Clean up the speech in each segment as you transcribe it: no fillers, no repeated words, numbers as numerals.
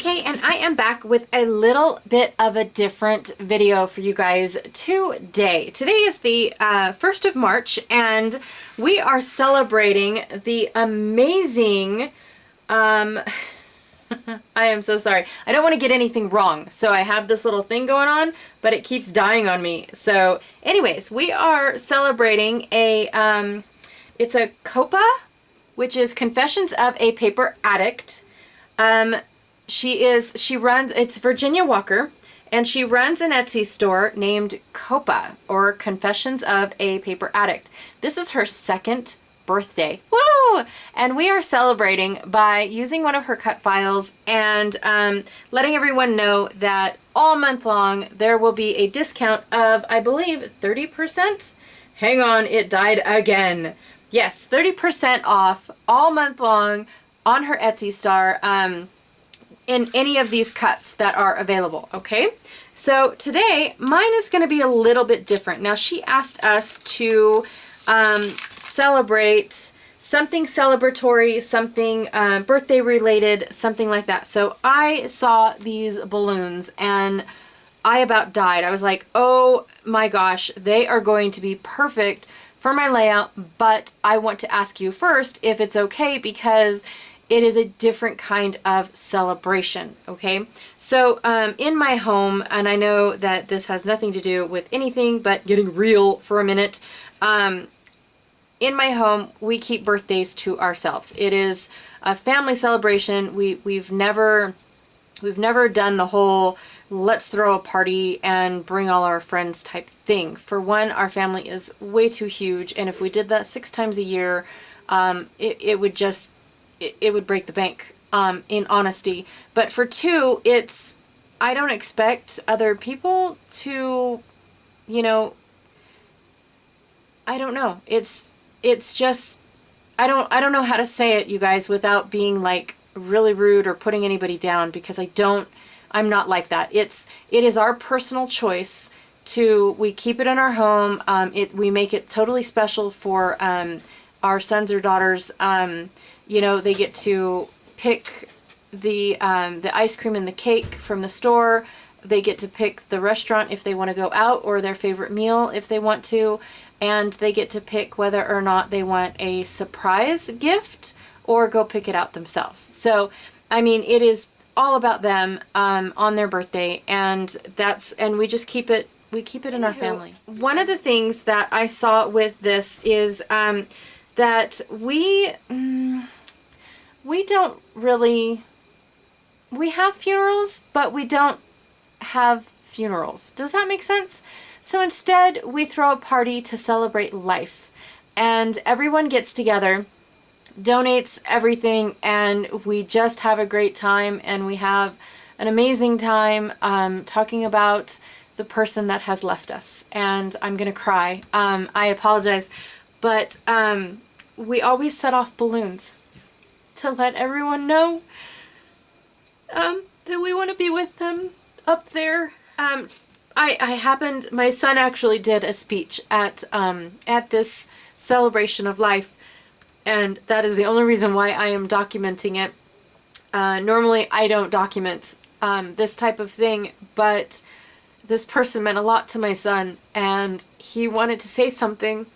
Kay, and I am back with a little bit of a different video for you guys today. Today is the 1st of March, and we are celebrating the amazing, I am so sorry. I don't want to get anything wrong, so I have this little thing going on, but it keeps dying on me. So anyways, we are celebrating a, it's a COAPA, which is Confessions of a Paper Addict. She runs, it's Virginia Walker, and she runs an Etsy store named COAPA, or Confessions of a Paper Addict. This is her 2nd birthday. Woo! And we are celebrating by using one of her cut files and letting everyone know that all month long there will be a discount of, I believe, 30%? Hang on, it died again. Yes, 30% off all month long on her Etsy store in any of these cuts that are available, okay? So today, mine is going to be a little bit different. Now, she asked us to celebrate something celebratory, something birthday related, something like that. So I saw these balloons and I about died. I was like, oh my gosh, they are going to be perfect for my layout, but I want to ask you first if it's okay because it is a different kind of celebration, okay? So in my home, and I know that this has nothing to do with anything but getting real for a minute, in my home, we keep birthdays to ourselves. It is a family celebration. We've never done the whole let's throw a party and bring all our friends type thing. For one, our family is way too huge, and if we did that 6 times a year, it would break the bank, in honesty. But for 2, I don't expect other people to, you know, I don't know. It's just, I don't know how to say it, you guys, without being like really rude or putting anybody down, because I'm not like that. It is our personal choice we keep it in our home. We make it totally special for our sons or daughters. You know, they get to pick the ice cream and the cake from the store. They get to pick the restaurant if they want to go out, or their favorite meal if they want to. And they get to pick whether or not they want a surprise gift or go pick it out themselves. So, I mean, it is all about them on their birthday, and we just keep it in our family. One of the things that I saw with this is that we don't really, we have funerals, but we don't have funerals. Does that make sense? So instead, we throw a party to celebrate life, and everyone gets together, donates everything, and we just have a great time, and we have an amazing time talking about the person that has left us. And I'm gonna cry. I apologize, but we always set off balloons to let everyone know that we want to be with them up there. My son actually did a speech at this celebration of life, and that is the only reason why I am documenting it. Normally I don't document this type of thing, but this person meant a lot to my son, and he wanted to say something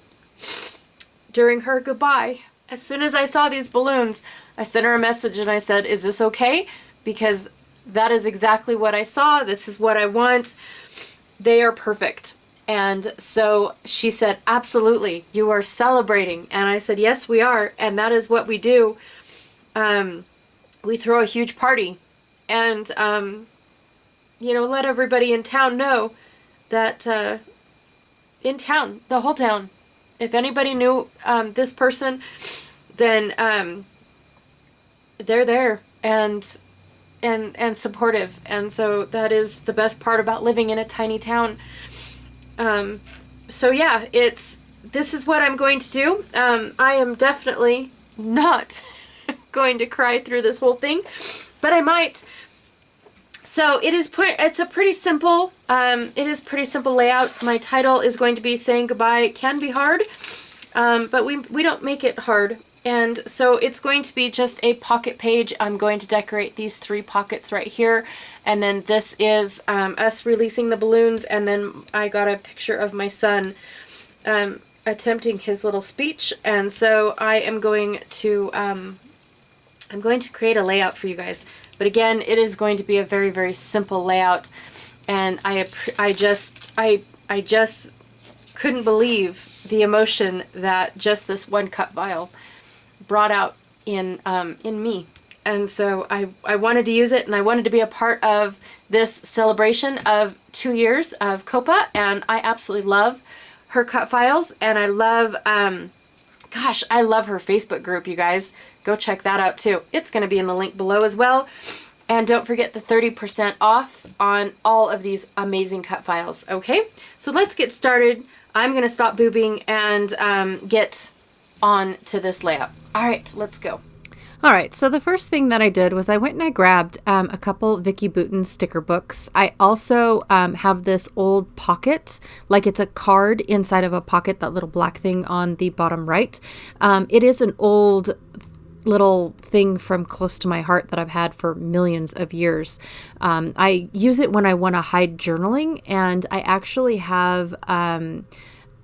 during her goodbye. As soon as I saw these balloons, I sent her a message and I said, is this okay? Because that is exactly what I saw. This is what I want. They are perfect. And so she said, absolutely, you are celebrating. And I said, yes, we are. And that is what we do. We throw a huge party and, you know, let everybody in town know that, in town, the whole town, if anybody knew this person, then they're there and supportive. And so that is the best part about living in a tiny town. So yeah, this is what I'm going to do. I am definitely not going to cry through this whole thing, but I might. So it's a pretty simple, pretty simple layout. My title is going to be Saying Goodbye Can Be Hard, but we don't make it hard. And so it's going to be just a pocket page. I'm going to decorate these 3 pockets right here. And then this is us releasing the balloons. And then I got a picture of my son attempting his little speech. And so I am going to create a layout for you guys. But again, it is going to be a very, very simple layout. And I just couldn't believe the emotion that just this one cut vial brought out in me. And so I wanted to use it, and I wanted to be a part of this celebration of 2 years of COAPA, and I absolutely love her cut files, and I love, gosh, I love her Facebook group, you guys. Go check that out too. It's going to be in the link below as well. And don't forget the 30% off on all of these amazing cut files, okay? So let's get started. I'm going to stop boobing and get on to this layout. All right, let's go. All right, so the first thing that I did was I went and I grabbed a couple Vicki Boutin sticker books. I also have this old pocket, like it's a card inside of a pocket, that little black thing on the bottom right. It is an old little thing from close to my heart that I've had for millions of years. I use it when I want to hide journaling, and I actually have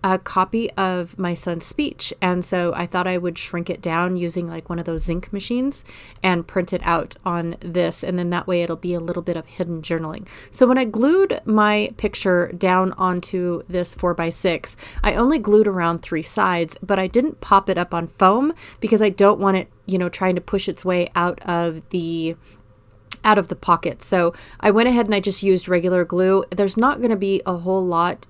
a copy of my son's speech. And so I thought I would shrink it down using like one of those zinc machines and print it out on this. And then that way it'll be a little bit of hidden journaling. So when I glued my picture down onto this 4x6, I only glued around 3 sides, but I didn't pop it up on foam because I don't want it, you know, trying to push its way out of the pocket. So I went ahead and I just used regular glue. There's not going to be a whole lot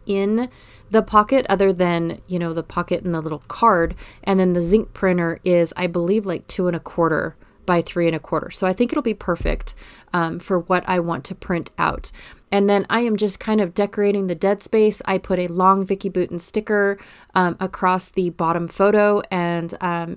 in the pocket other than, you know, the pocket and the little card. And then the zinc printer is, I believe, like 2 1/4 by 3 1/4. So I think it'll be perfect for what I want to print out. And then I am just kind of decorating the dead space. I put a long Vicki Boutin sticker across the bottom photo, and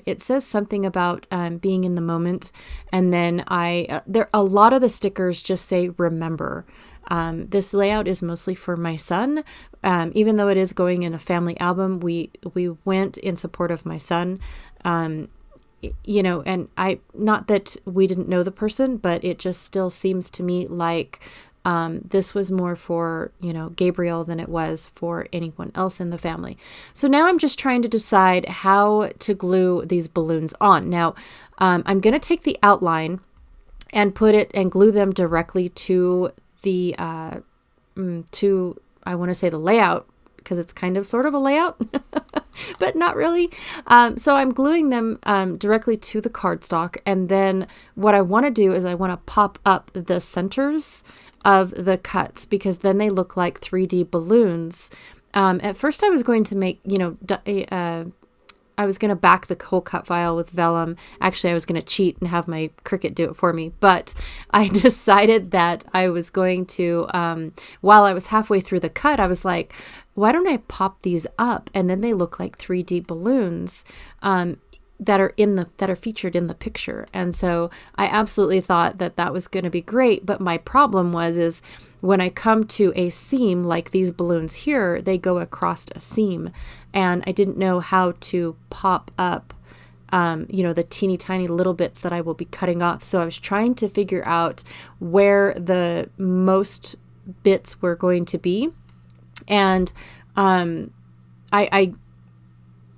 it says something about being in the moment. And then a lot of the stickers just say remember. This layout is mostly for my son. Even though it is going in a family album, we went in support of my son. You know, and not that we didn't know the person, but it just still seems to me like this was more for, you know, Gabriel than it was for anyone else in the family. So now I'm just trying to decide how to glue these balloons on. Now, I'm going to take the outline and put it and glue them directly to the, I want to say the layout, because it's kind of sort of a layout, but not really. So I'm gluing them directly to the cardstock. And then what I want to do is I want to pop up the centers of the cuts, because then they look like 3D balloons. At first I was going to make, you know, I was going to back the whole cut file with vellum. Actually, I was going to cheat and have my Cricut do it for me. But I decided that I was going to, while I was halfway through the cut, I was like, why don't I pop these up? And then they look like 3D balloons that are featured in the picture. And so I absolutely thought that that was going to be great. But my problem is when I come to a seam like these balloons here, they go across a seam. And I didn't know how to pop up, you know, the teeny tiny little bits that I will be cutting off. So I was trying to figure out where the most bits were going to be. And I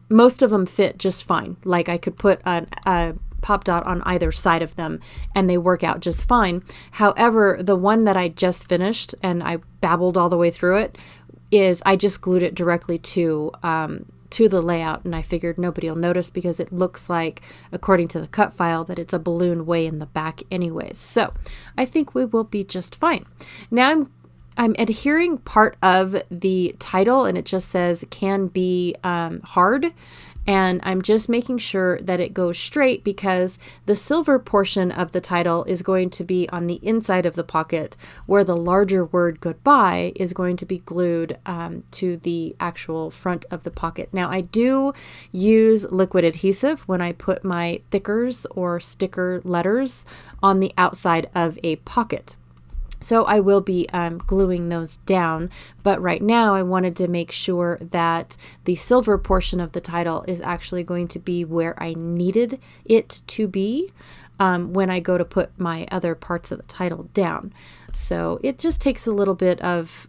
most of them fit just fine. Like I could put a pop dot on either side of them and they work out just fine. However, the one that I just finished, and I babbled all the way through it, is I just glued it directly to the layout, and I figured nobody will notice because it looks like, according to the cut file, that it's a balloon way in the back anyways. So I think we will be just fine. Now I'm adhering part of the title, and it just says can be hard. And I'm just making sure that it goes straight, because the silver portion of the title is going to be on the inside of the pocket, where the larger word goodbye is going to be glued to the actual front of the pocket. Now, I do use liquid adhesive when I put my thickers or sticker letters on the outside of a pocket. So I will be gluing those down, but right now I wanted to make sure that the silver portion of the title is actually going to be where I needed it to be when I go to put my other parts of the title down. So it just takes a little bit of,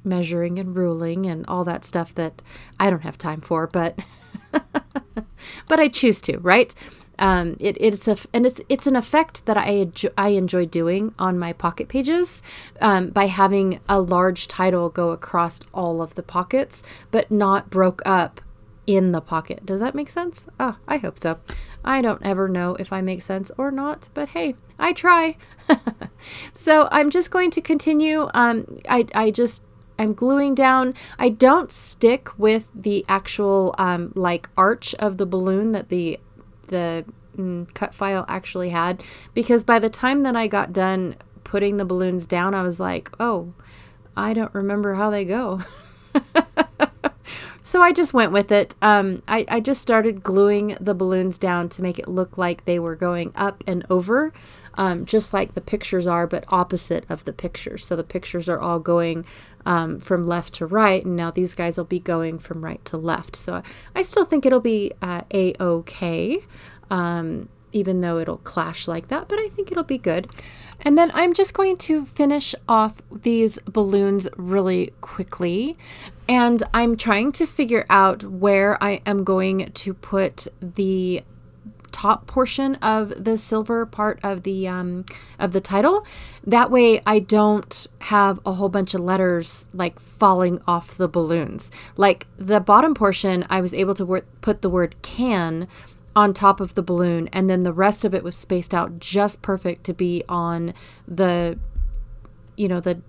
measuring and ruling and all that stuff that I don't have time for, but but I choose to, right? It's an effect that I enjoy doing on my pocket pages by having a large title go across all of the pockets, but not broke up in the pocket. Does that make sense? Oh, I hope so. I don't ever know if I make sense or not, but hey, I try. So I'm just going to continue. I'm gluing down. I don't stick with the actual arch of the balloon that the cut file actually had, because by the time that I got done putting the balloons down, I was like, oh, I don't remember how they go. So I just went with it. I just started gluing the balloons down to make it look like they were going up and over, just like the pictures are, but opposite of the pictures. So the pictures are all going from left to right, and now these guys will be going from right to left. So I still think it'll be A-okay, even though it'll clash like that, but I think it'll be good. And then I'm just going to finish off these balloons really quickly. And I'm trying to figure out where I am going to put the top portion of the silver part of the title. That way I don't have a whole bunch of letters like falling off the balloons. Like the bottom portion, I was able to put the word can on top of the balloon, and then the rest of it was spaced out just perfect to be on the, the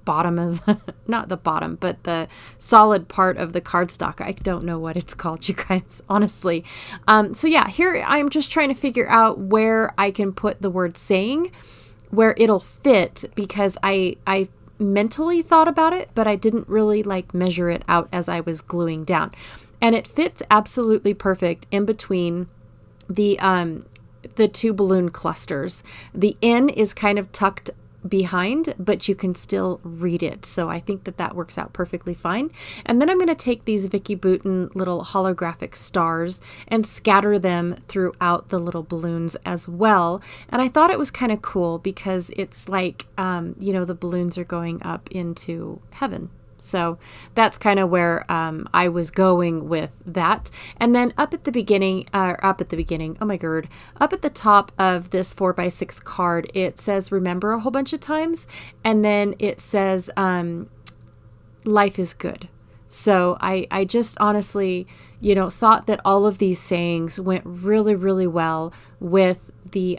bottom of not the bottom, but the solid part of the cardstock. I don't know what it's called, you guys, honestly. So yeah, here I'm just trying to figure out where I can put the word saying, where it'll fit, because I mentally thought about it, but I didn't really measure it out as I was gluing down. And it fits absolutely perfect in between the two balloon clusters. The N is kind of tucked behind, but you can still read it. So I think that works out perfectly fine. And then I'm going to take these Vicki Boutin little holographic stars and scatter them throughout the little balloons as well. And I thought it was kind of cool because it's like, the balloons are going up into heaven. So that's kind of where I was going with that. And then up at the top of this 4x6 card, it says remember a whole bunch of times. And then it says life is good. So I just honestly, thought that all of these sayings went really, really well with the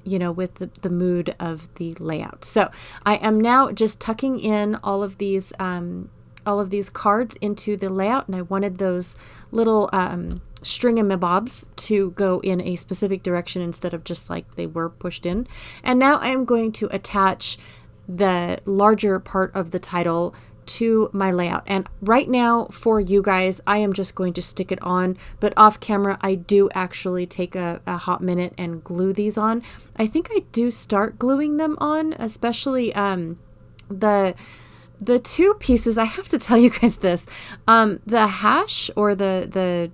with the mood of the layout. So I am now just tucking in all of these cards into the layout, and I wanted those little stringamabobs to go in a specific direction instead of just like they were pushed in. And now I'm going to attach the larger part of the title to my layout. And right now for you guys, I am just going to stick it on, but off camera I do actually take a hot minute and glue these on. I think I do start gluing them on, especially the two pieces. I have to tell you guys this, the hash or the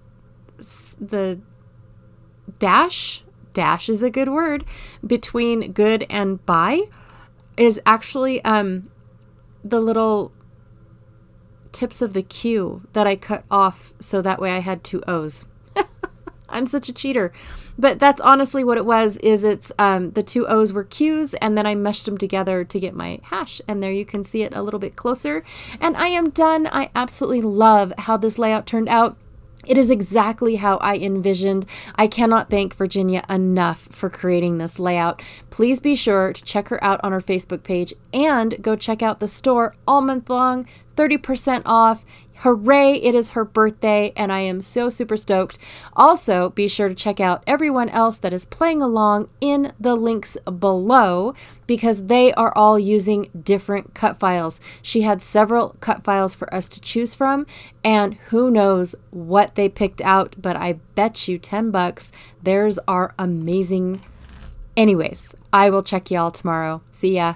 dash is a good word, between good and by is actually the little tips of the Q that I cut off, so that way I had two O's. I'm such a cheater, but that's honestly what it was. Is it's the two O's were Q's, and then I meshed them together to get my hash, and there you can see it a little bit closer. And I am done. I absolutely love how this layout turned out. It is exactly how I envisioned. I cannot thank Virginia enough for creating this layout. Please be sure to check her out on her Facebook page and go check out the store all month long, 30% off. Hooray, it is her birthday, and I am so super stoked. Also, be sure to check out everyone else that is playing along in the links below, because they are all using different cut files. She had several cut files for us to choose from, and who knows what they picked out, but I bet you $10 theirs are amazing Anyways, I will check y'all tomorrow. See ya.